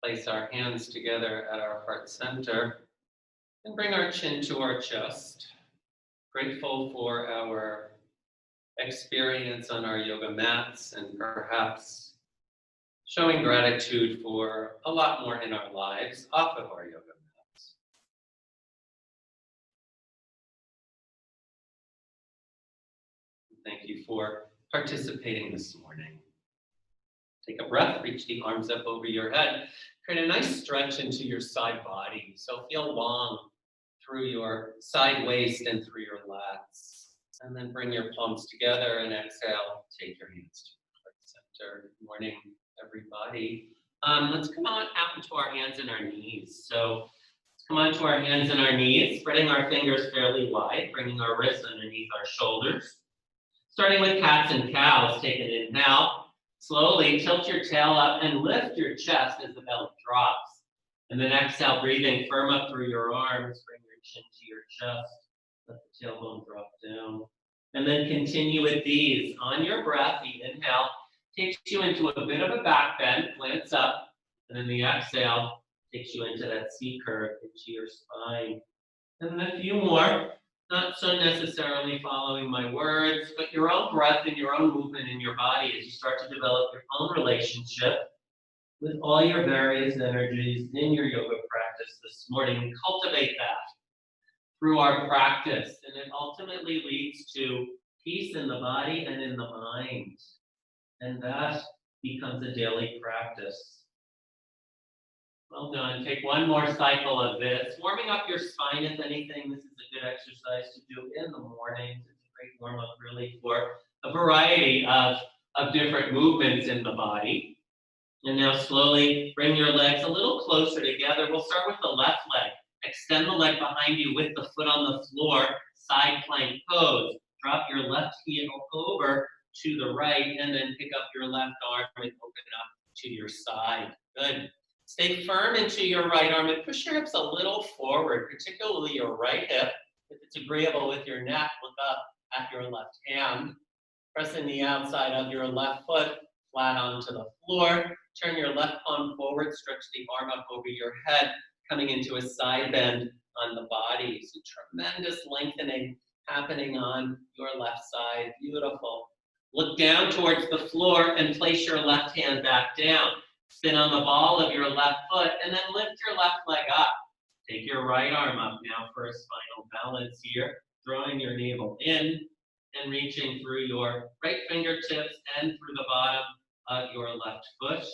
Place our hands together at our heart center and bring our chin to our chest. Grateful for our experience on our yoga mats and perhaps showing gratitude for a lot more in our lives off of our yoga mats. Thank you for participating this morning. Take a breath, reach the arms up over your head. Create a nice stretch into your side body. So feel long through your side waist and through your lats. And then bring your palms together and exhale. Take your hands to your heart center. Good morning, everybody. Let's come on out into our hands and our knees. So let's come on to our hands and our knees, spreading our fingers fairly wide, bringing our wrists underneath our shoulders. Starting with cats and cows, take an inhale. Slowly tilt your tail up and lift your chest as the belly drops. And then exhale, breathing firm up through your arms. Bring your chin to your chest. Let the tailbone drop down. And then continue with these. On your breath, the inhale takes you into a bit of a back bend, glance up. And then the exhale takes you into that C curve, into your spine. And then a few more. Not so necessarily following my words, but your own breath and your own movement in your body as you start to develop your own relationship with all your various energies in your yoga practice this morning. Cultivate that through our practice, and it ultimately leads to peace in the body and in the mind. And that becomes a daily practice. Well done. Take one more cycle of this. Warming up your spine, if anything, this is a good exercise to do in the mornings. It's a great warm-up really for a variety of different movements in the body. And now slowly bring your legs a little closer together. We'll start with the left leg. Extend the leg behind you with the foot on the floor, side plank pose. Drop your left heel over to the right, and then pick up your left arm and open up to your side. Good. Stay firm into your right arm and push your hips a little forward, particularly your right hip. If it's agreeable with your neck, look up at your left hand. Pressing the outside of your left foot flat onto the floor. Turn your left palm forward, stretch the arm up over your head, coming into a side bend on the body. So tremendous lengthening happening on your left side. Beautiful. Look down towards the floor and place your left hand back down. Spin on the ball of your left foot and then lift your left leg up. Take your right arm up now for a spinal balance here. Throwing your navel in and reaching through your right fingertips and through the bottom of your left foot.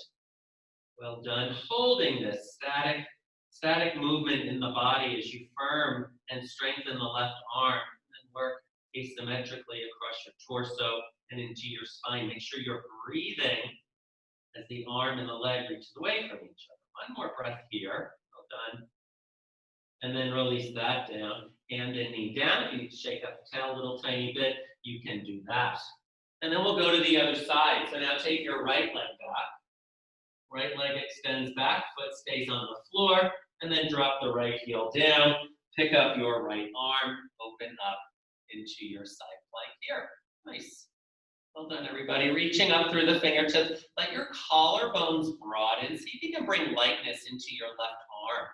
Well done. Holding this static movement in the body as you firm and strengthen the left arm and work asymmetrically across your torso and into your spine. Make sure you're breathing as the arm and the leg reach away from each other. One more breath here. Well done. And then release that down. Hand and knee down. If you need to shake up the tail a little tiny bit, you can do that. And then we'll go to the other side. So now take your right leg back. Right leg extends back, foot stays on the floor, and then drop the right heel down. Pick up your right arm, open up into your side plank here. Nice. Well done, everybody. Reaching up through the fingertips. Let your collarbones broaden. See if you can bring lightness into your left arm.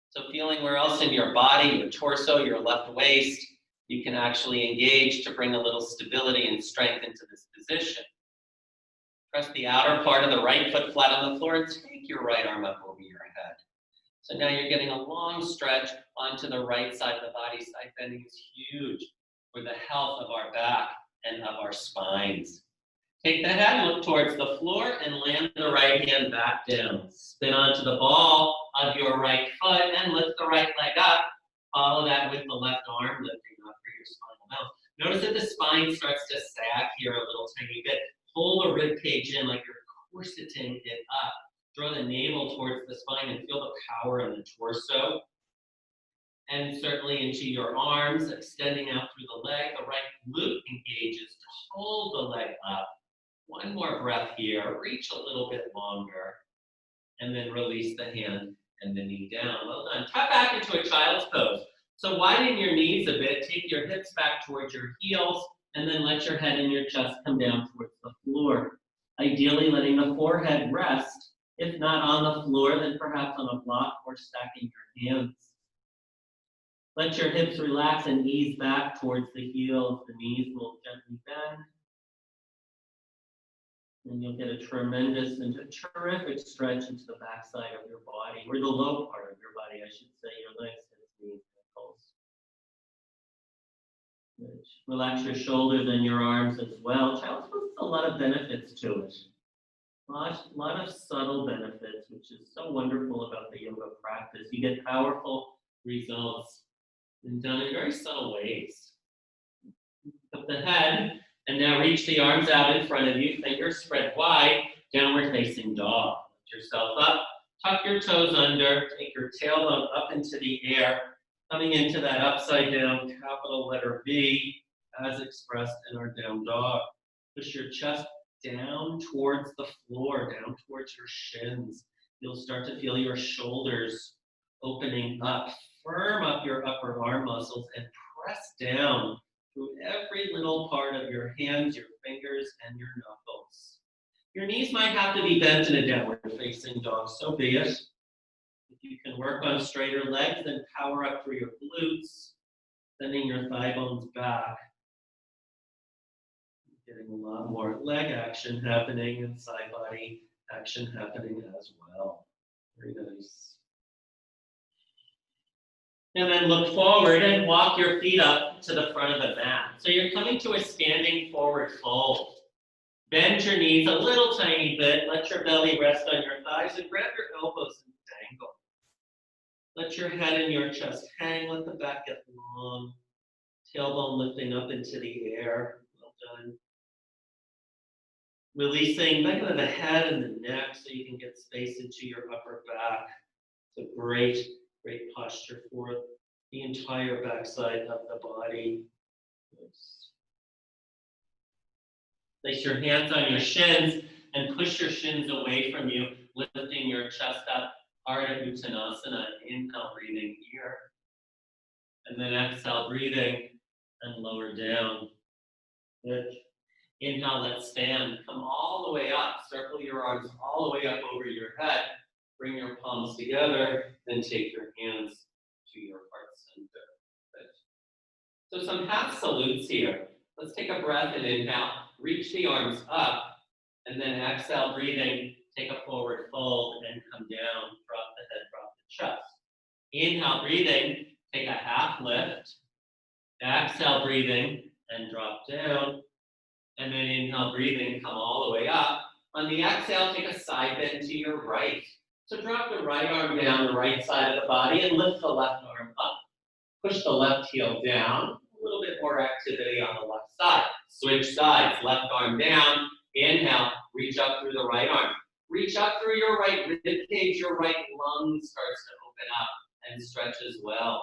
So feeling where else in your body, your torso, your left waist, you can actually engage to bring a little stability and strength into this position. Press the outer part of the right foot flat on the floor and take your right arm up over your head. So now you're getting a long stretch onto the right side of the body. Side bending is huge for the health of our back and of our spines. Take the head, look towards the floor, and land the right hand back down. Spin onto the ball of your right foot and lift the right leg up. Follow that with the left arm lifting up for your spinal mount. Notice that the spine starts to sag here a little tiny bit. Pull the rib cage in like you're corseting it up. Draw the navel towards the spine and feel the power in the torso. And certainly into your arms, extending out through the leg. The right glute engages to hold the leg up. One more breath here. Reach a little bit longer. And then release the hand and the knee down. Well done. Tap back into a child's pose. So widen your knees a bit. Take your hips back towards your heels. And then let your head and your chest come down towards the floor. Ideally letting the forehead rest If not on the floor, then perhaps on a block or stacking your hands. Let your hips relax and ease back towards the heels. The knees will gently bend. And you'll get a tremendous and a terrific stretch into the backside of your body, or the low part of your body, I should say, your legs, hips, knees, ankles. Good. Relax your shoulders and your arms as well. Child's pose has a lot of benefits to it. A lot of subtle benefits, which is so wonderful about the yoga practice. You get powerful results and done in very subtle ways. Up the head, and now reach the arms out in front of you, fingers spread wide, downward facing dog. Lift yourself up, tuck your toes under, take your tailbone up into the air, coming into that upside down capital letter V, as expressed in our down dog. Push your chest down towards the floor, down towards your shins. You'll start to feel your shoulders opening up. Firm up your upper arm muscles and press down through every little part of your hands, your fingers, and your knuckles. Your knees might have to be bent in a downward facing dog, so be it. If you can work on straighter legs, then power up through your glutes, sending your thigh bones back. Getting a lot more leg action happening and side body action happening as well. Very nice. And then look forward and walk your feet up to the front of the mat. So you're coming to a standing forward fold. Bend your knees a little tiny bit. Let your belly rest on your thighs and grab your elbows and dangle. Let your head and your chest hang. Let the back get long. Tailbone lifting up into the air. Well done. Releasing back into the head and the neck so you can get space into your upper back. It's a great posture for the entire backside of the body. Place your hands on your shins and push your shins away from you, lifting your chest up, Ardha Uttanasana. Inhale, breathing here. And then exhale, breathing and lower down. Good. Inhale, let's stand. Come all the way up. Circle your arms all the way up over your head. Bring your palms together, then take your hands to your heart center. Good. So some half salutes here. Let's take a breath and inhale. Reach the arms up, and then exhale, breathing. Take a forward fold and come down. Drop the head, drop the chest. Inhale, breathing. Take a half lift. Exhale, breathing, and drop down. And then inhale, breathing, come all the way up. On the exhale, take a side bend to your right. So drop the right arm down the right side of the body and lift the left arm up. Push the left heel down. A little bit more activity on the left side. Switch sides, left arm down. Inhale, reach up through the right arm. Reach up through your right rib cage. Your right lung starts to open up and stretch as well.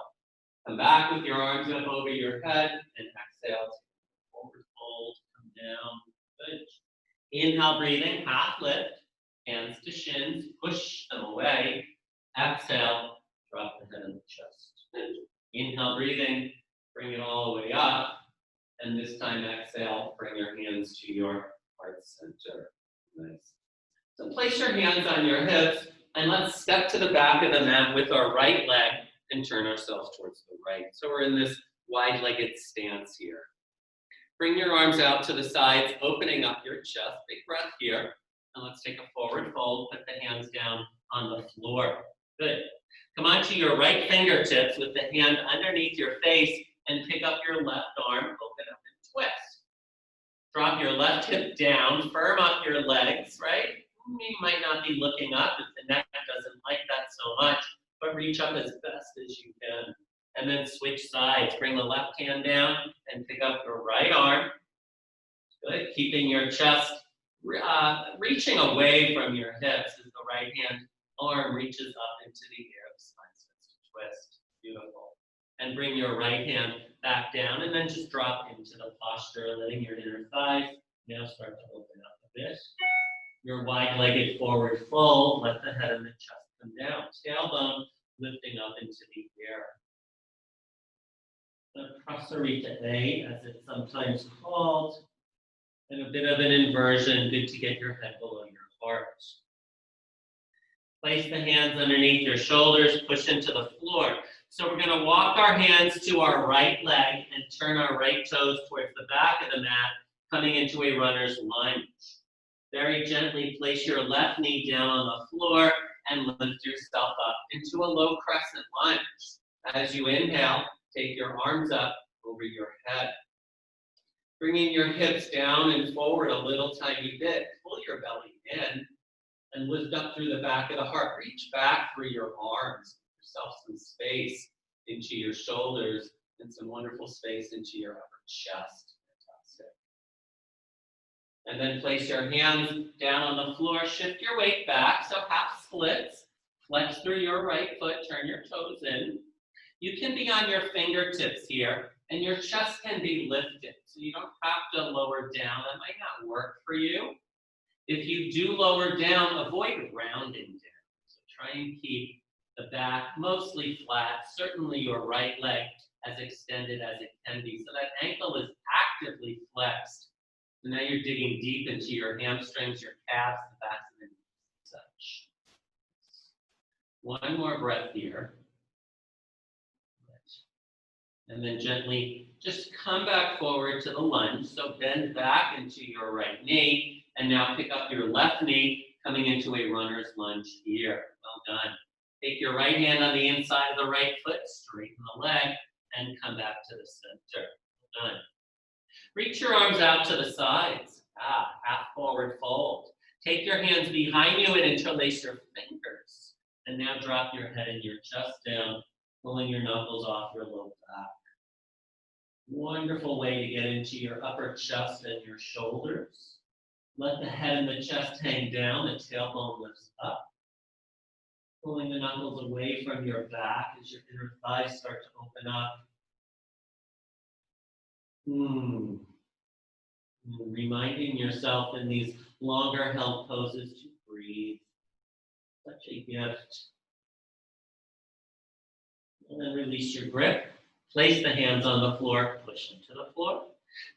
Come back with your arms up over your head and exhale. Forward fold, come down. Good. Inhale, breathing, half lift. Hands to shins, push them away. Exhale, drop the head in the chest. Inhale, breathing, bring it all the way up. And this time, exhale, bring your hands to your heart center. Nice. So place your hands on your hips, and let's step to the back of the mat with our right leg and turn ourselves towards the right. So we're in this wide-legged stance here. Bring your arms out to the sides, opening up your chest. Big breath here. And let's take a forward fold, put the hands down on the floor. Good. Come onto your right fingertips with the hand underneath your face and pick up your left arm, open up and twist. Drop your left hip down, firm up your legs, right? You might not be looking up if the neck doesn't like that so much, but reach up as best as you can. And then switch sides. Bring the left hand down and pick up your right arm. Good. Keeping your chest reaching away from your hips as the right hand arm reaches up into the air. The spine starts to twist. Beautiful. And bring your right hand back down and then just drop into the posture, letting your inner thighs now start to open up a bit. Your wide-legged forward fold. Let the head and the chest come down. Tailbone lifting up into the air. Prasarita A, as it's sometimes called. And a bit of an inversion, good to get your head below your heart. Place the hands underneath your shoulders, push into the floor. So we're going to walk our hands to our right leg and turn our right toes towards the back of the mat, coming into a runner's lunge. Very gently place your left knee down on the floor and lift yourself up into a low crescent lunge. As you inhale, take your arms up over your head. Bringing your hips down and forward a little tiny bit. Pull your belly in and lift up through the back of the heart. Reach back through your arms. Give yourself some space into your shoulders and some wonderful space into your upper chest. Fantastic. And then place your hands down on the floor. Shift your weight back, so half splits. Flex through your right foot. Turn your toes in. You can be on your fingertips here, and your chest can be lifted. So you don't have to lower down. That might not work for you. If you do lower down, avoid rounding down. So try and keep the back mostly flat, certainly your right leg as extended as it can be. So that ankle is actively flexed. So now you're digging deep into your hamstrings, your calves, the backs of the knees, and such. One more breath here. And then gently just come back forward to the lunge. So bend back into your right knee. And now pick up your left knee, coming into a runner's lunge here. Well done. Take your right hand on the inside of the right foot, straighten the leg, and come back to the center. Well done. Reach your arms out to the sides. Half forward fold. Take your hands behind you and interlace your fingers. And now drop your head and your chest down, pulling your knuckles off your low back. Wonderful way to get into your upper chest and your shoulders. Let the head and the chest hang down, the tailbone lifts up. Pulling the knuckles away from your back as your inner thighs start to open up. Reminding yourself in these longer held poses to breathe. Such a gift. And then release your grip. Place the hands on the floor, push into the floor.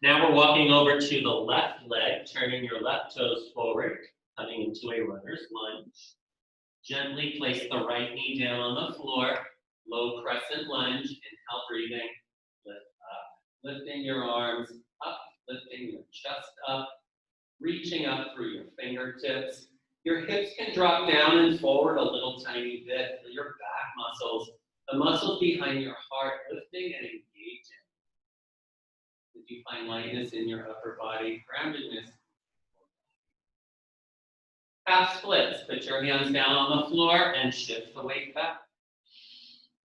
Now we're walking over to the left leg, turning your left toes forward, coming into a runner's lunge. Gently place the right knee down on the floor, low crescent lunge, inhale, breathing, lift up. Lifting your arms up, lifting your chest up, reaching up through your fingertips. Your hips can drop down and forward a little tiny bit. Feel your back muscles, the muscles behind your heart, lifting and engaging. If you find lightness in your upper body, groundedness. Half splits. Put your hands down on the floor and shift the weight back.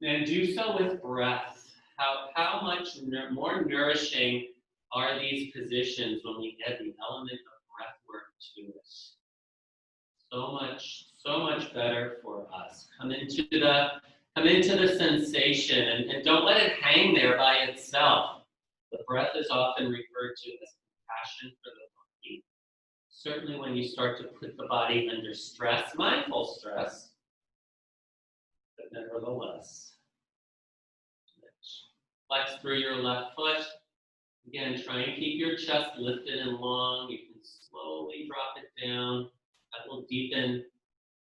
And do so with breath. How much more nourishing are these positions when we add the element of breath work to it? So much better for us. Come into the sensation and don't let it hang there by itself. The breath is often referred to as compassion for the body. Certainly when you start to put the body under stress, mindful stress, but nevertheless. Flex through your left foot. Again, try and keep your chest lifted and long. You can slowly drop it down. That will deepen,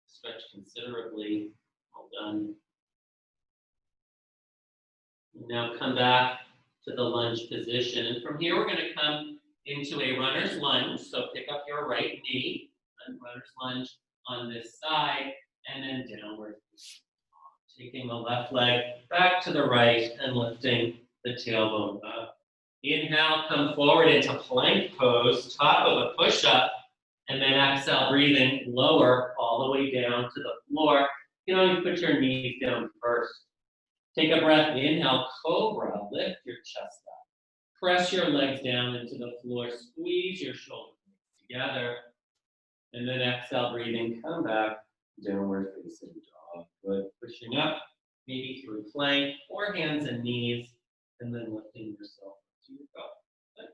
stretch considerably. Well done. Now come back to the lunge position. And from here, we're going to come into a runner's lunge. So pick up your right knee and runner's lunge on this side, and then downward. Taking the left leg back to the right and lifting the tailbone up. Inhale, come forward into plank pose, top of a push-up, and then exhale, breathing lower all the way down to the floor. You know, you put your knees down first. Take a breath, inhale, cobra, lift your chest up. Press your legs down into the floor, squeeze your shoulders together, and then exhale, breathing, come back, downward facing dog. Good, pushing up, maybe through plank or hands and knees, and then lifting yourself to your go. Good.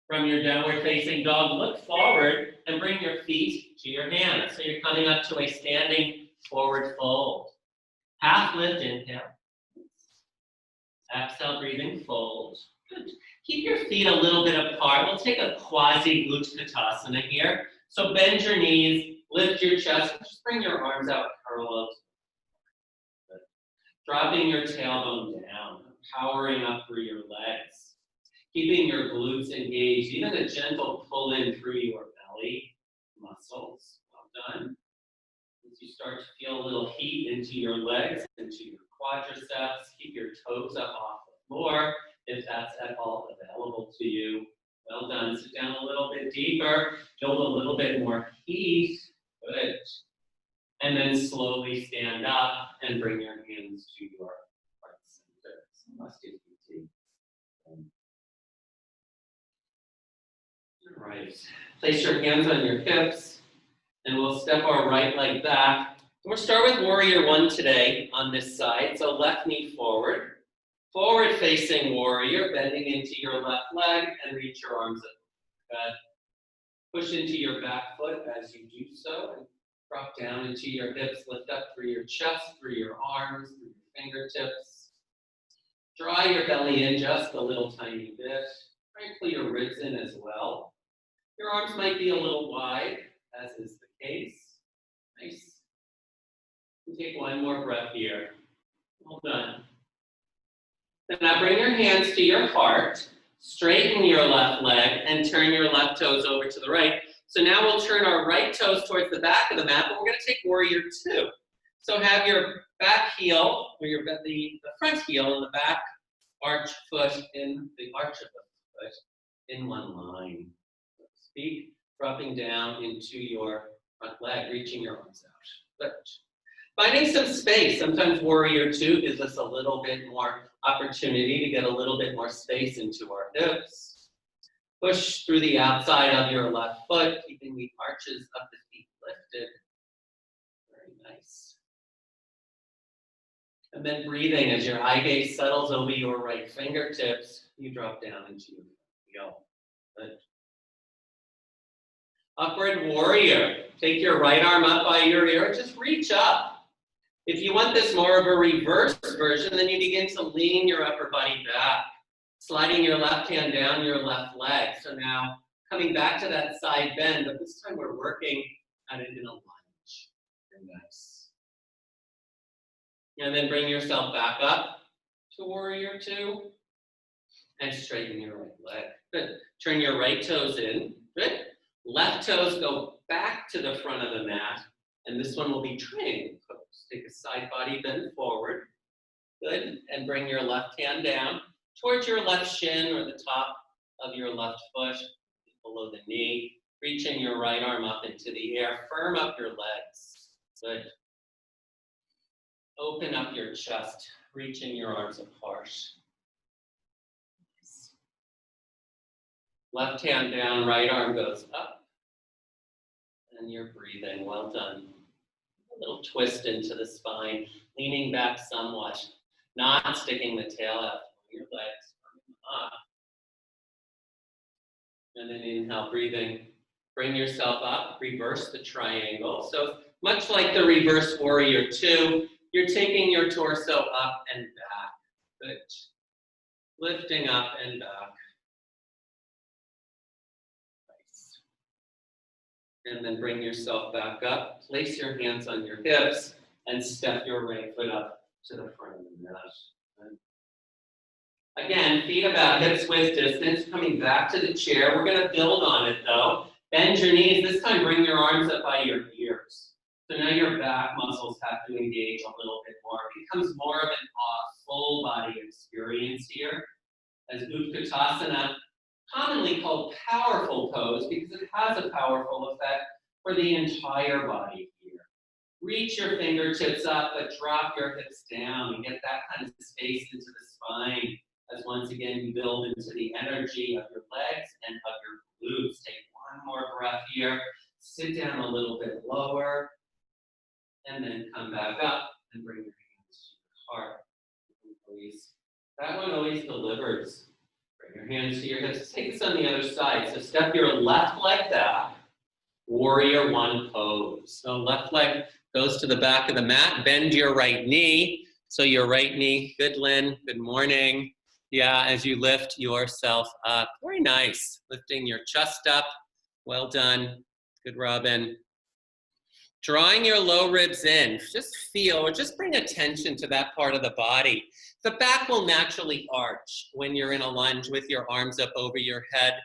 From your downward facing dog, look forward and bring your feet to your hands. So you're coming up to a standing forward fold. Half lift, inhale. Exhale, breathing, fold. Good. Keep your feet a little bit apart. We'll take a quasi-utkatasana here. So bend your knees, Lift your chest. Just bring your arms out parallel. Dropping your tailbone down. Powering up through your legs. Keeping your glutes engaged. Even a gentle pull in through your belly muscles. Well done. As you start to feel a little heat into your legs, into your quadriceps, keep your toes up off the floor if that's at all available to you. Well done. Sit down a little bit deeper, build a little bit more heat. Good. And then slowly stand up and bring your hands to your heart center. All right. Place your hands on your hips, and we'll step our right leg back. We'll start with warrior one today on this side. So left knee forward. Forward facing warrior, bending into your left leg and reach your arms up. Push into your back foot as you do so and drop down into your hips. Lift up through your chest, through your arms, through your fingertips. Draw your belly in just a little tiny bit. Try and pull your ribs in as well. Your arms might be a little wide, as is the case. Nice. And take one more breath here. Well done. Then now bring your hands to your heart, straighten your left leg, and turn your left toes over to the right. So now we'll turn our right toes towards the back of the mat, but we're going to take warrior two. So have your back heel, or the front heel and the back arch foot in the arch of the foot in one line. So to speak, dropping down into your front leg, reaching your arms out. Good. Finding some space. Sometimes warrior two gives us a little bit more opportunity to get a little bit more space into our hips. Push through the outside of your left foot, keeping the arches of the feet lifted. Very nice. And then breathing as your eye gaze settles over your right fingertips, you drop down into your heel. Good. Upward warrior. Take your right arm up by your ear, just reach up. If you want this more of a reverse version, then you begin to lean your upper body back, sliding your left hand down your left leg. So now coming back to that side bend, but this time we're working at it in a lunge. Very nice. And then bring yourself back up to warrior two and straighten your right leg. Good. Turn your right toes in. Good. Left toes go back to the front of the mat, and this one will be triangle pose. Take a side body bend forward. Good. And bring your left hand down towards your left shin or the top of your left foot, below the knee. Reaching your right arm up into the air. Firm up your legs. Good. Open up your chest, reaching your arms apart. Left hand down, right arm goes up. And you're breathing. Well done. A little twist into the spine, leaning back somewhat, not sticking the tail out from your legs. Up. And then inhale, breathing. Bring yourself up, reverse the triangle. So much like the reverse warrior two, you're taking your torso up and back. Good. Lifting up and back. Nice. And then bring yourself back up. Place your hands on your hips and step your right foot up to the front of the mat. Good. Again, feet about hips width distance. Coming back to the chair. We're going to build on it though. Bend your knees. This time bring your arms up by your ears. So now your back muscles have to engage a little bit more. It becomes more of an full body experience here. As Utkatasana, commonly called powerful pose because it has a powerful effect for the entire body here. Reach your fingertips up, but drop your hips down and get that kind of space into the spine as once again you build into the energy of your legs and of your glutes. Take one more breath here. Sit down a little bit lower. And then come back up and bring your hands to your heart. That one always delivers. Bring your hands to your hips. Take this on the other side. So step your left leg back. Warrior one pose. So left leg goes to the back of the mat. Bend your right knee. So your right knee. Good, Lynn. Good morning. Yeah, as you lift yourself up. Very nice. Lifting your chest up. Well done. Good, Robin. Drawing your low ribs in, just feel or just bring attention to that part of the body. The back will naturally arch when you're in a lunge with your arms up over your head,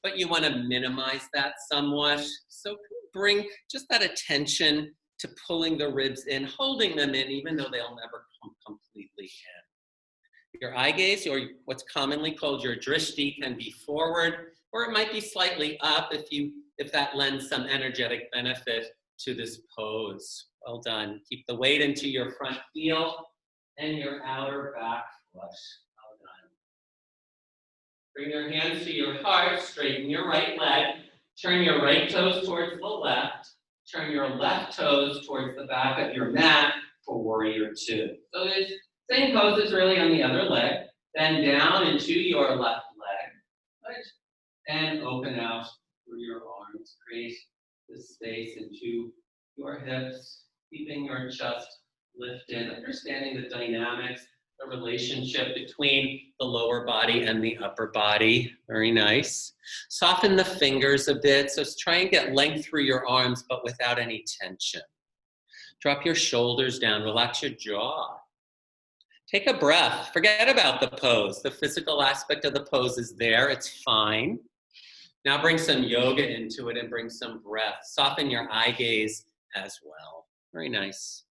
but you want to minimize that somewhat. So bring just that attention to pulling the ribs in, holding them in, even though they'll never come completely in. Your eye gaze, or what's commonly called your drishti, can be forward, or it might be slightly up if that lends some energetic benefit to this pose. Well done. Keep the weight into your front heel and your outer back flush. Well done. Bring your hands to your heart, straighten your right leg, turn your right toes towards the left, turn your left toes towards the back of your mat for warrior two. So it's same pose as really on the other leg, then down into your left leg, right? And open out through your arms. Create this space into your hips, keeping your chest lifted, understanding the dynamics, the relationship between the lower body and the upper body. Very nice. Soften the fingers a bit, so try and get length through your arms, but without any tension. Drop your shoulders down, relax your jaw. Take a breath, forget about the pose. The physical aspect of the pose is there, it's fine. Now bring some yoga into it and bring some breath. Soften your eye gaze as well. Very nice.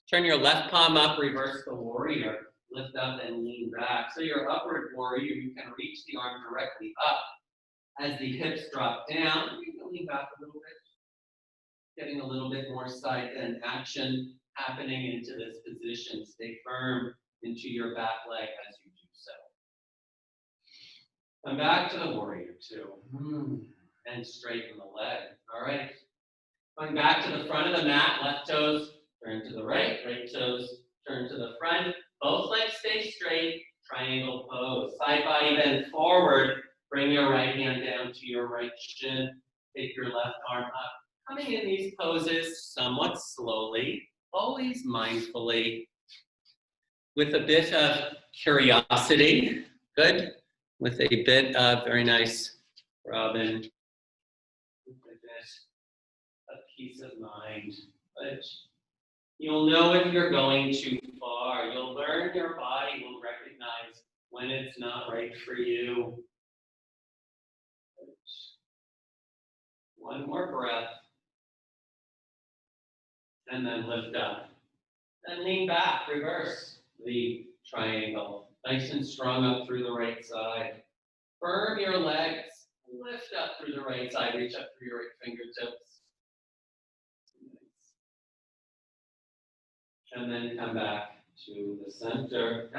Turn your left palm up, reverse the warrior. Lift up and lean back. So your upward warrior, you can reach the arm directly up. As the hips drop down, you can lean back a little bit. Getting a little bit more side bend action happening into this position. Stay firm into your back leg as you do so. Come back to the warrior two. And straighten the leg. All right. Going back to the front of the mat, left toes turn to the right, right toes turn to the front. Both legs stay straight, triangle pose. Side body bend forward. Bring your right hand down to your right shin. Take your left arm up. Coming in these poses somewhat slowly, always mindfully, with a bit of curiosity. Good. With a bit of, very nice, Robin. With a bit of peace of mind. But you'll know if you're going too far. You'll learn, your body will recognize when it's not right for you. One more breath. And then lift up. Then lean back, reverse the triangle. Nice and strong up through the right side. Firm your legs. Lift up through the right side. Reach up through your right fingertips. And then come back to the center.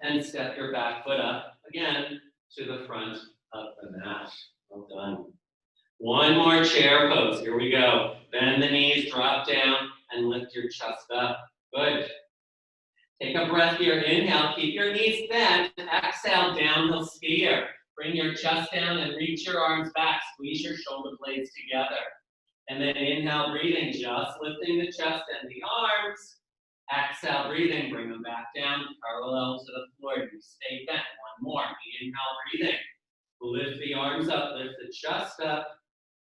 And step your back foot up again to the front of the mat. Well done. One more chair pose. Here we go. Bend the knees, drop down, and lift your chest up. Good. Take a breath here. Inhale. Keep your knees bent. Exhale, downhill skier. Bring your chest down and reach your arms back. Squeeze your shoulder blades together. And then inhale, breathing, just lifting the chest and the arms. Exhale, breathing, bring them back down, parallel to the floor. You stay bent. One more. Inhale, breathing. Lift the arms up, lift the chest up.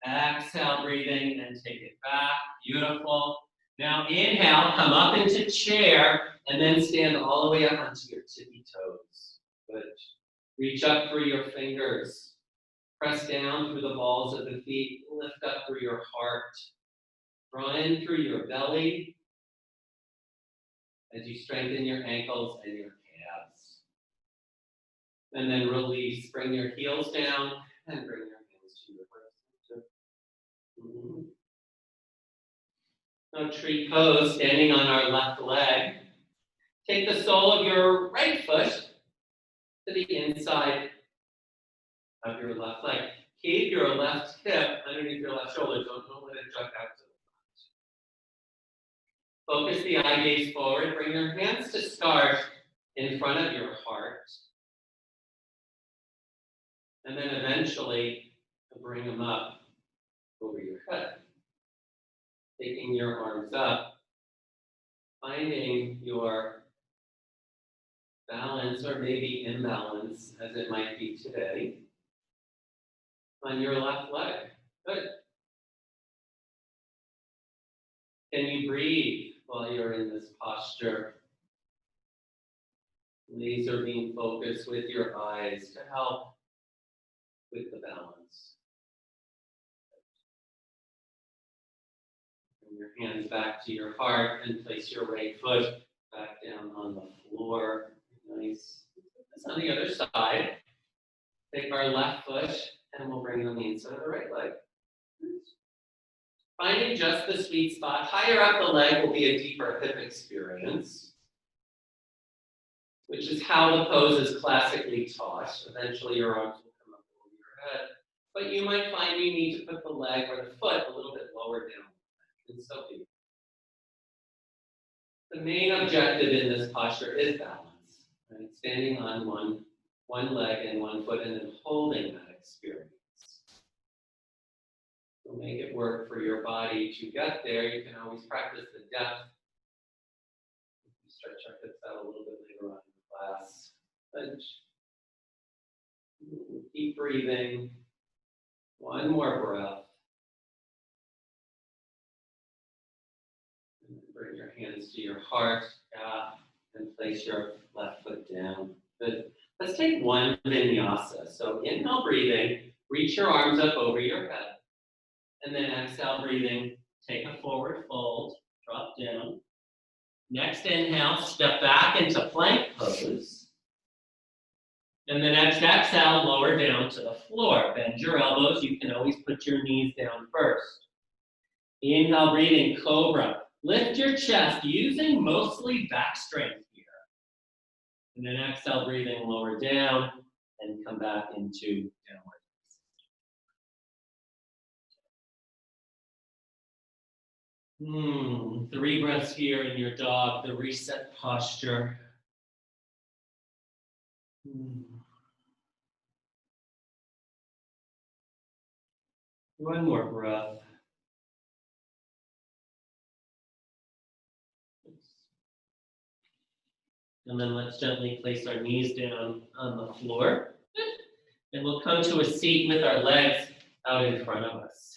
Exhale, breathing, and take it back. Beautiful. Now inhale, come up into chair, and then stand all the way up onto your tippy toes. Good. Reach up through your fingers. Press down through the balls of the feet. Lift up through your heart. Draw in through your belly as you strengthen your ankles and your calves. And then release. Bring your heels down and bring your hands to your breast. Now tree pose, standing on our left leg. Take the sole of your right foot to the inside of your left leg. Keep your left hip underneath your left shoulder. Don't let it jut out to the front. Focus the eye gaze forward. Bring your hands to start in front of your heart. And then eventually bring them up over your head. Taking your arms up. Finding your balance, or maybe imbalance, as it might be today, on your left leg. Good. Can you breathe while you're in this posture? Laser beam focus with your eyes to help with the balance. Bring your hands back to your heart and place your right foot back down on the floor. Nice. This on the other side. Take our left foot and we'll bring it on the inside of the right leg. Finding just the sweet spot. Higher up the leg will be a deeper hip experience, which is how the pose is classically taught. Eventually your arms will come up over your head, but you might find you need to put the leg or the foot a little bit lower down. And so be it. The main objective in this posture is balance, right? Standing on one leg and one foot and then holding that experience. So make it work for your body to get there. You can always practice the depth. Stretch our hips out a little bit later on in the class. But keep breathing. One more breath. And bring your hands to your heart, and place your left foot down. Good. Let's take one vinyasa. So inhale, breathing, reach your arms up over your head. And then exhale, breathing, take a forward fold, drop down. Next inhale, step back into plank pose. And then next exhale, lower down to the floor. Bend your elbows. You can always put your knees down first. Inhale, breathing, cobra. Lift your chest using mostly back strength here. And then exhale, breathing, lower down and come back into downward. 3 breaths here in your dog, the reset posture. One more breath. And then let's gently place our knees down on the floor. And we'll come to a seat with our legs out in front of us.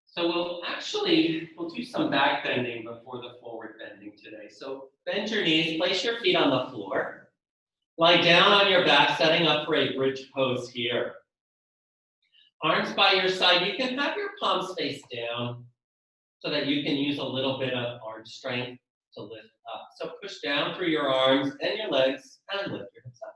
So we'll do some back bending before the forward bending today. So bend your knees, place your feet on the floor. Lie down on your back, setting up for a bridge pose here. Arms by your side. You can have your palms face down so that you can use a little bit of arm strength to lift up. So push down through your arms and your legs and lift your hips up.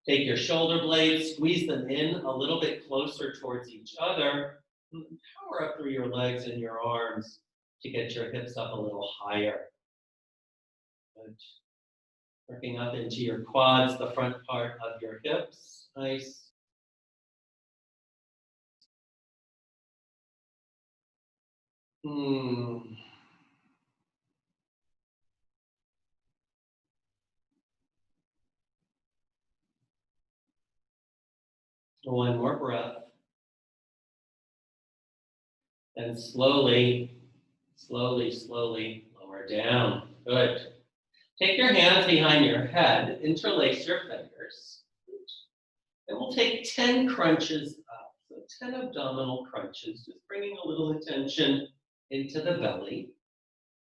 Take your shoulder blades, squeeze them in a little bit closer towards each other. And power up through your legs and your arms to get your hips up a little higher. Good. Working up into your quads, the front part of your hips. Nice. One more breath. And slowly lower down. Good. Take your hands behind your head, interlace your fingers. And we'll take 10 crunches up. So 10 abdominal crunches, just bringing a little attention into the belly.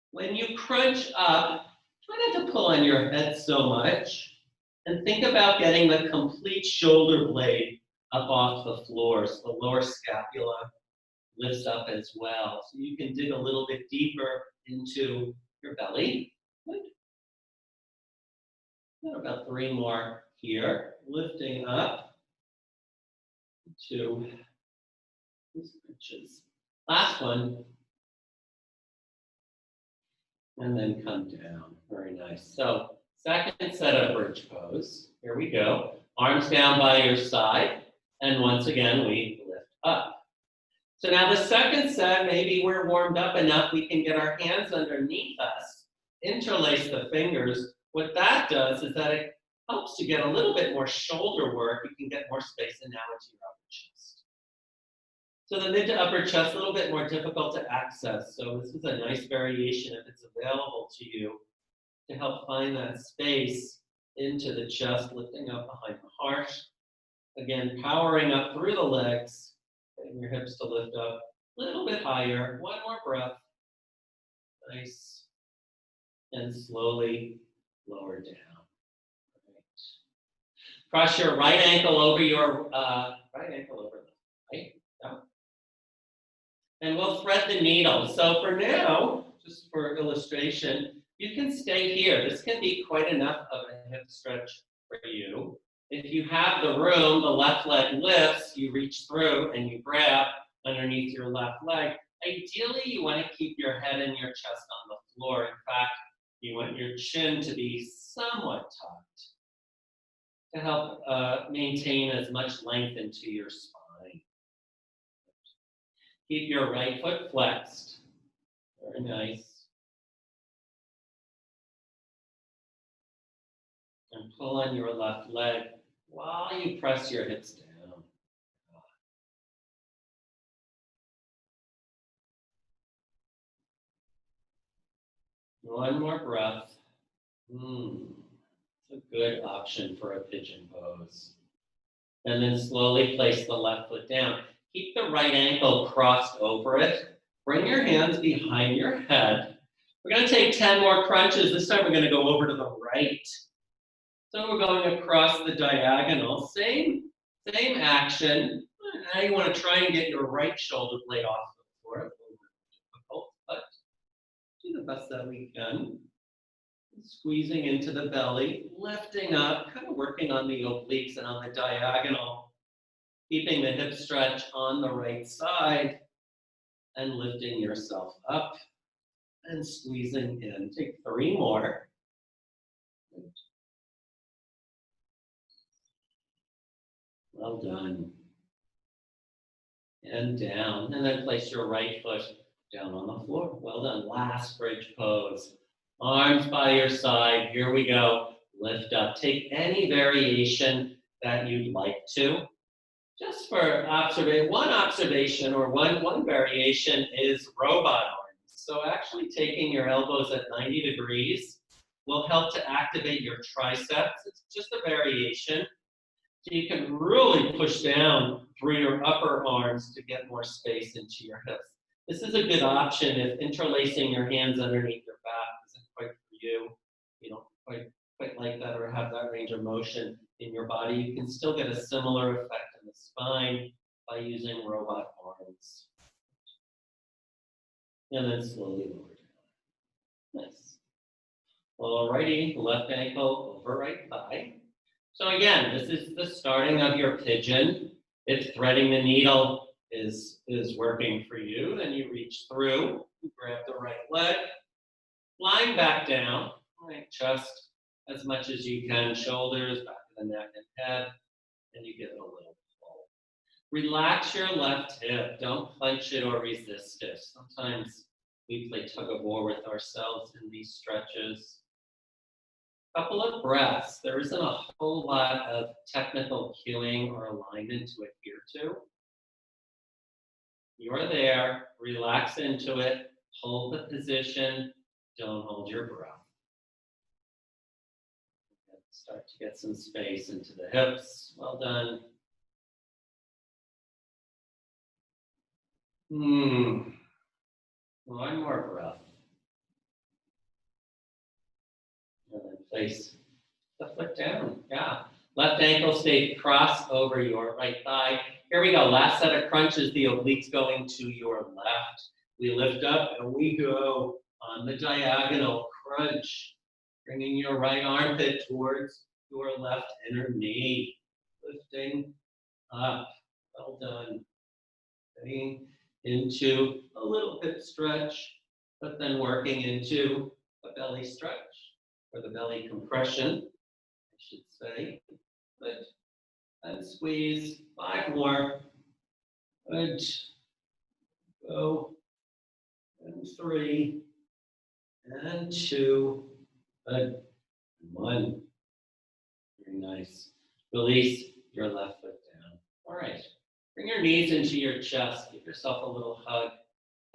When you crunch up, try not to pull on your head so much. And think about getting the complete shoulder blade up off the floor, so the lower scapula lifts up as well. So you can dig a little bit deeper into your belly. Good. And about 3 more here, lifting up to these crunches. Last one. And then come down. Very nice. So second set of bridge pose. Here we go. Arms down by your side. And once again, we lift up. So now the second set, maybe we're warmed up enough, we can get our hands underneath us, interlace the fingers. What that does is that it helps to get a little bit more shoulder work. You can get more space and now into your upper chest. So the mid to upper chest, a little bit more difficult to access. So this is a nice variation if it's available to you to help find that space into the chest, lifting up behind the heart. Again, powering up through the legs, Getting your hips to lift up a little bit higher. One more breath. Nice. And slowly lower down. Cross your right ankle over your right. Yeah. And we'll thread the needle. So for now, just for illustration, you can stay here. This can be quite enough of a hip stretch for you. If you have the room, the left leg lifts, you reach through and you grab underneath your left leg. Ideally, you want to keep your head and your chest on the floor. In fact, you want your chin to be somewhat tucked to help maintain as much length into your spine. Keep your right foot flexed. Very nice. And pull on your left leg while you press your hips down. One more breath. It's a good option for a pigeon pose. And then slowly place the left foot down. Keep the right ankle crossed over it. Bring your hands behind your head. We're going to take 10 more crunches. This time we're going to go over to the right. So we're going across the diagonal. Same action. Now you want to try and get your right shoulder blade off the floor. It's a little bit difficult, but do the best that we can. Squeezing into the belly, lifting up, kind of working on the obliques and on the diagonal, keeping the hip stretch on the right side, and lifting yourself up and squeezing in. Take 3 more. Well done. And down, and then place your right foot down on the floor. Well done. Last bridge pose. Arms by your side. Here we go. Lift up. Take any variation that you'd like to. Just for one observation or one variation is robot arms. So actually taking your elbows at 90 degrees will help to activate your triceps. It's just a variation. So you can really push down through your upper arms to get more space into your hips. This is a good option if interlacing your hands underneath your back isn't quite for you. You don't quite like that or have that range of motion in your body. You can still get a similar effect in the spine by using robot arms. And then slowly lower down. Nice. Alrighty, left ankle over right thigh. So again, this is the starting of your pigeon. If threading the needle is working for you, then you reach through, you grab the right leg, lying back down, right chest as much as you can, shoulders, back of the neck and head, and you get a little pull. Relax your left hip. Don't clench it or resist it. Sometimes we play tug of war with ourselves in these stretches. Couple of breaths. There isn't a whole lot of technical cueing or alignment to adhere to. You're there, relax into it, hold the position, don't hold your breath. Start to get some space into the hips. Well done. One more breath. And then place the foot down. Yeah. Left ankle stay crossed over your right thigh. Here we go. Last set of crunches. The obliques going to your left. We lift up and we go on the diagonal crunch. Bringing your right armpit towards your left inner knee. Lifting up. Well done. Getting into a little hip stretch, but then working into a belly stretch, or the belly compression, I should say. Good. And squeeze. 5 more. Good. Go. And 3. And 2. Good. 1. Very nice. Release your left foot down. All right. Bring your knees into your chest. Give yourself a little hug.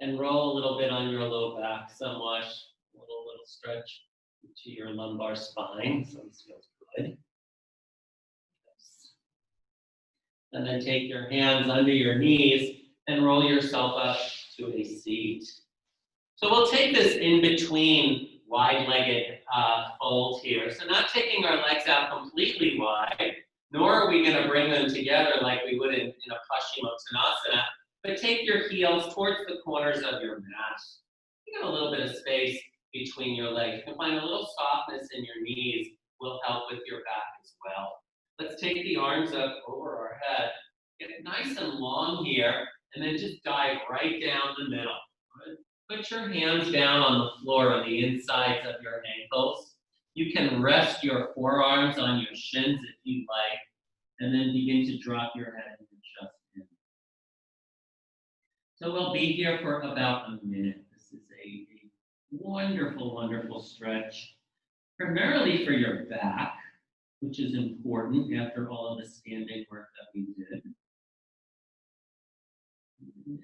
And roll a little bit on your low back somewhat. A little stretch into your lumbar spine. So this feels good. And then take your hands under your knees and roll yourself up to a seat. So we'll take this in between wide-legged fold here. So not taking our legs out completely wide, nor are we going to bring them together like we would in a Paschimottanasana, but take your heels towards the corners of your mat. You got a little bit of space between your legs. You can find a little softness in your knees will help with your back as well. Let's take the arms up over our head. Get nice and long here, and then just dive right down the middle. Put your hands down on the floor on the insides of your ankles. You can rest your forearms on your shins if you like, and then begin to drop your head and your chest in. So we'll be here for about a minute. This is a wonderful, wonderful stretch, primarily for your back, which is important after all of the standing work that we did.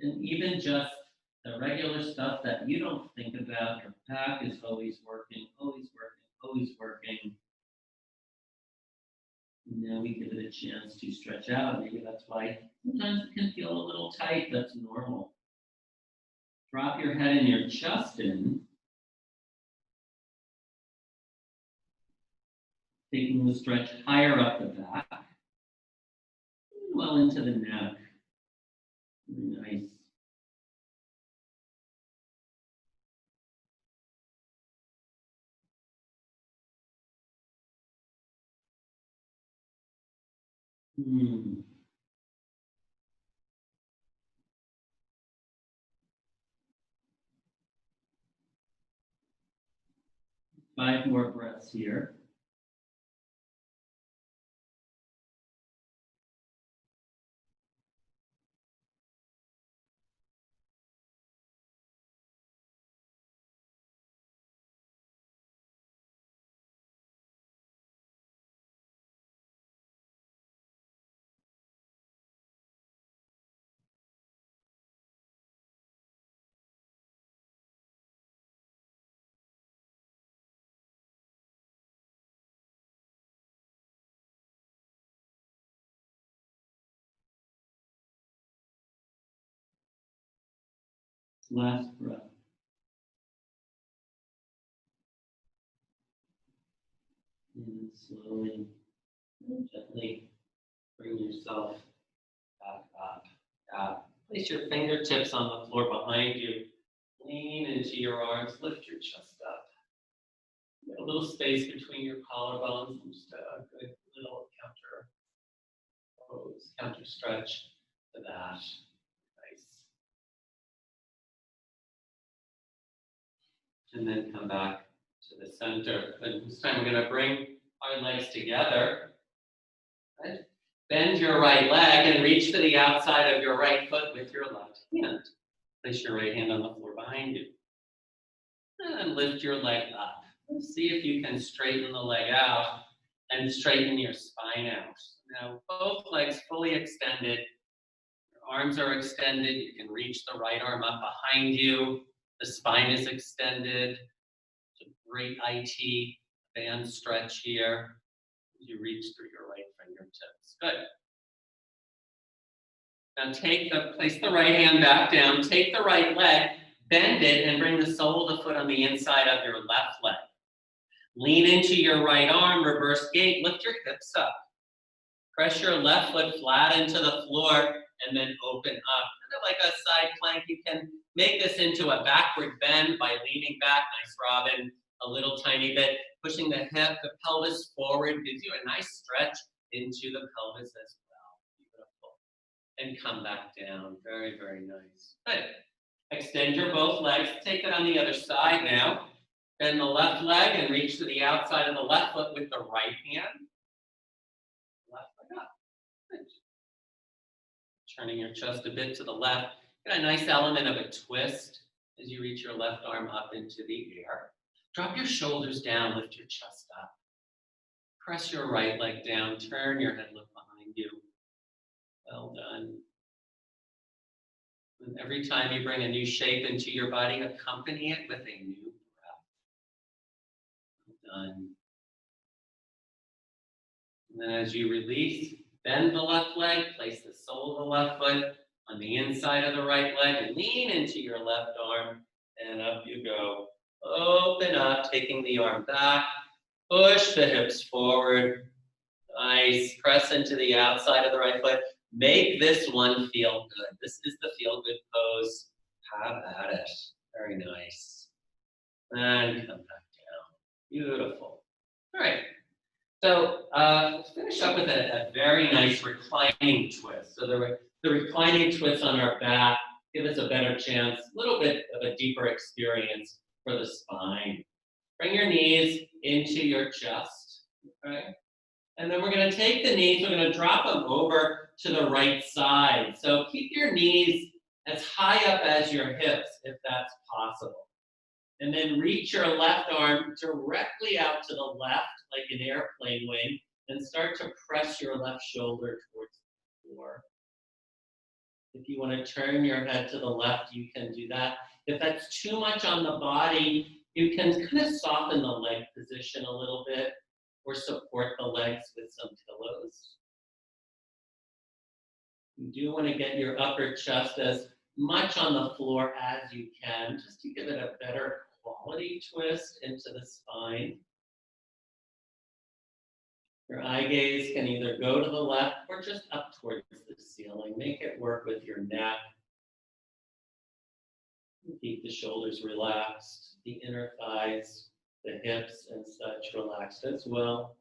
And even just the regular stuff that you don't think about, your back is always working, always working, always working. And now we give it a chance to stretch out. Maybe that's why sometimes it can feel a little tight. That's normal. Drop your head and your chest in. Taking the stretch higher up the back. And well into the neck. Very nice. Five more breaths here. Last breath. And slowly and gently bring yourself back up. Place your fingertips on the floor behind you. Lean into your arms. Lift your chest up. Get a little space between your collarbones and just a good little counter pose, counter stretch to that. Nice. And then come back to the center. And this time we're going to bring our legs together. Right? Bend your right leg and reach to the outside of your right foot with your left hand. Place your right hand on the floor behind you. And lift your leg up. See if you can straighten the leg out and straighten your spine out. Now, both legs fully extended. Your arms are extended. You can reach the right arm up behind you. The spine is extended. It's a great IT band stretch here. You reach through your right fingertips. Good. Now place the right hand back down. Take the right leg, bend it, and bring the sole of the foot on the inside of your left leg. Lean into your right arm, reverse gate, lift your hips up. Press your left foot flat into the floor and then open up. Kind of like a side plank. You can make this into a backward bend by leaning back. Nice, Robin. A little tiny bit. Pushing the hip, the pelvis forward gives you a nice stretch into the pelvis as well. Beautiful. And come back down. Very, very nice. Good. Extend your both legs. Take it on the other side now. Bend the left leg and reach to the outside of the left foot with the right hand. Left leg up. Good. Turning your chest a bit to the left. Get a nice element of a twist as you reach your left arm up into the air. Drop your shoulders down, lift your chest up. Press your right leg down, turn your head, look behind you. Well done. And every time you bring a new shape into your body, accompany it with a new breath. Well done. And then as you release, bend the left leg, place the sole of the left foot On the inside of the right leg, lean into your left arm, and up you go. Open up, taking the arm back. Push the hips forward. Nice. Press into the outside of the right foot. Make this one feel good. This is the feel good pose. Have at it. Very nice. And come back down. Beautiful. All right. So let's finish up with a very nice reclining twist. So the reclining twist on our back give us a better chance, a little bit of a deeper experience for the spine. Bring your knees into your chest, okay? And then we're going to take the knees, we're going to drop them over to the right side. So keep your knees as high up as your hips, if that's possible. And then reach your left arm directly out to the left, like an airplane wing, and start to press your left shoulder towards the floor. If you want to turn your head to the left, you can do that. If that's too much on the body, you can kind of soften the leg position a little bit or support the legs with some pillows. You do want to get your upper chest as much on the floor as you can, just to give it a better quality twist into the spine. Your eye gaze can either go to the left or just up towards the ceiling. Make it work with your neck. Keep the shoulders relaxed, the inner thighs, the hips and such relaxed as well.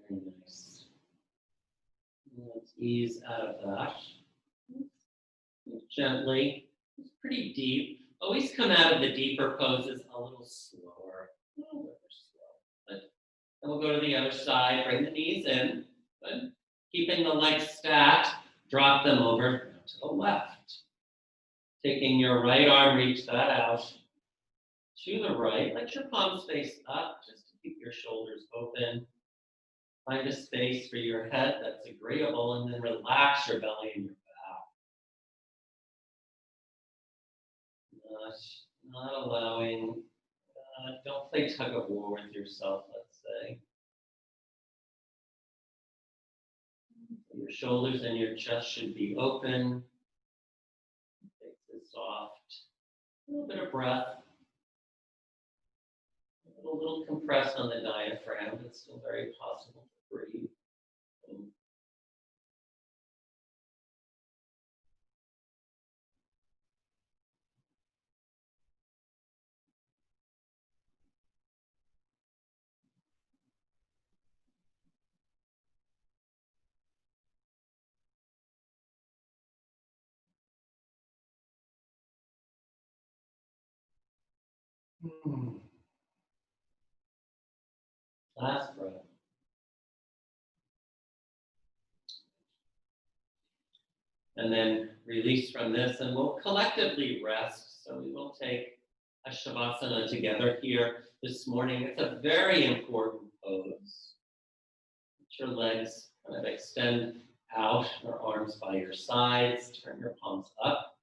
Very nice. Let's ease out of that. Gently. It's pretty deep. Always come out of the deeper poses a little slower. A little bit slow. Good. Then we'll go to the other side. Bring the knees in. Good. Keeping the legs stacked, drop them over to the left. Taking your right arm, reach that out to the right. Let your palms face up just to keep your shoulders open. Find a space for your head that's agreeable, and then relax your belly and your back. Not allowing, don't play tug of war with yourself, let's say. Your shoulders and your chest should be open. Face is soft. A little bit of breath. A little compressed on the diaphragm, but still very possible to breathe. Last breath. And then release from this, and we'll collectively rest. So we will take a Shavasana together here this morning. It's a very important pose. Let your legs kind of extend out, your arms by your sides, turn your palms up.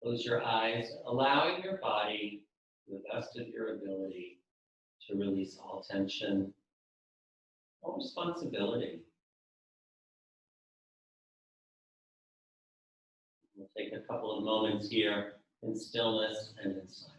Close your eyes, allowing your body, to the best of your ability, to release all tension, all responsibility. We'll take a couple of moments here in stillness and in silence.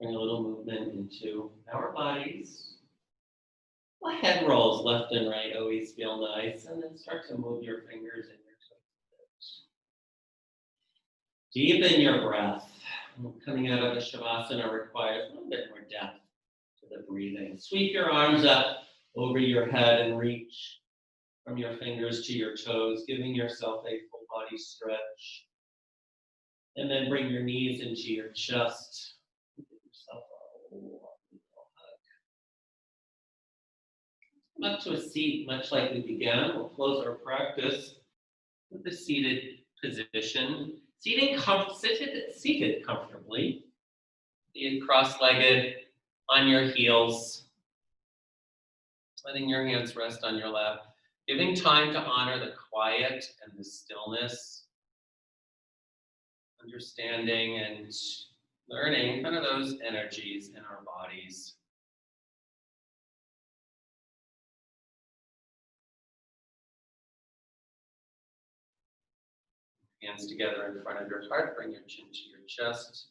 Bring a little movement into our bodies. Well, head rolls left and right always feel nice. And then start to move your fingers and your toes. Deepen your breath. Coming out of the Shavasana requires a little bit more depth to the breathing. Sweep your arms up over your head and reach from your fingers to your toes, giving yourself a full body stretch. And then bring your knees into your chest. Give yourself a little hug. Come up to a seat, much like we began. We'll close our practice with the seated position. Seated comfortably. Be cross-legged on your heels. Letting your hands rest on your lap. Giving time to honor the quiet and the stillness. Understanding and learning kind of those energies in our bodies. Hands together in front of your heart. Bring your chin to your chest.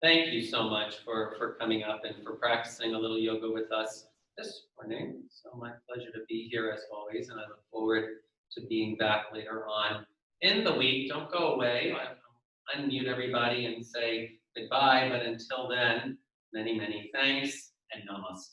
Thank you so much for coming up and for practicing a little yoga with us this morning. So my pleasure to be here as always, and I look forward to being back later on in the week. Don't go away. I'll unmute everybody and say goodbye, but until then, many, many thanks and namaste.